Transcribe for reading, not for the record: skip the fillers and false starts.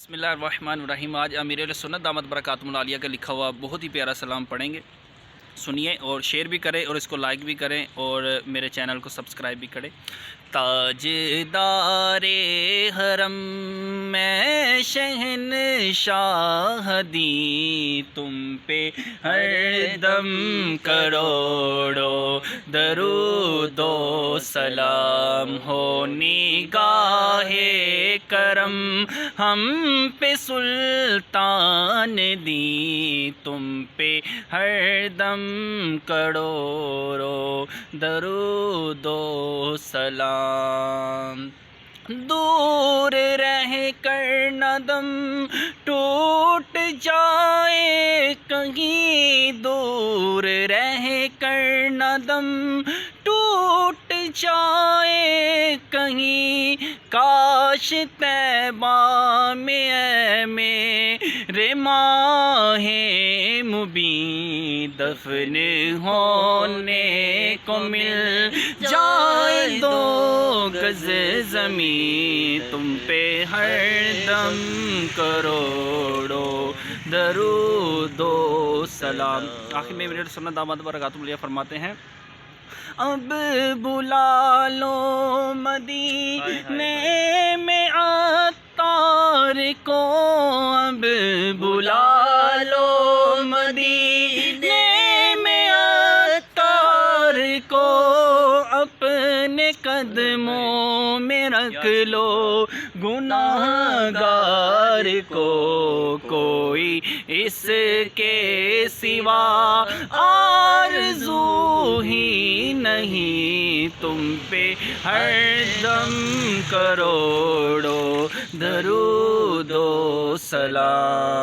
बिस्मिल्लाहिर्रहमानिर्रहीम। आज अमीर सुन्नत दामत बरकातुहुल आलिया का लिखा हुआ बहुत ही प्यारा सलाम पढ़ेंगे। सुनिए और शेयर भी करें और इसको लाइक भी करें और मेरे चैनल को सब्सक्राइब भी करें। ताजदारे हरम मैं शहनशाह दी तुम पे हर दम करोड़ों दरूदो सलाम हो निगाहे करम हम पे सुल्तान दी तुम पे हर दम करोड़ों दरूदो सलाम। दूर रह कर न दम टूट जाए कहीं, दूर रह कर न दम टूट जाए कहीं, काश तैबा में ऐ मेरे माहे मुबीन दफन होने को मिल जाए दो गज ज़मीन तुम पे हर दम करोड़ों दरूदो सलाम। आखिर में मेरे सुन्नत दामत बरकातुहुल आलिया फरमाते हैं, अब बुला लो मदीने में अत्तार को, अब बुला लो मदीने में अत्तार को, अपने कदमों में रख लो गुनाहगार को, कोई इसके सिवा आरज़ू ही नहीं तुम पे हर दम करोड़ों दरूदो सलाम।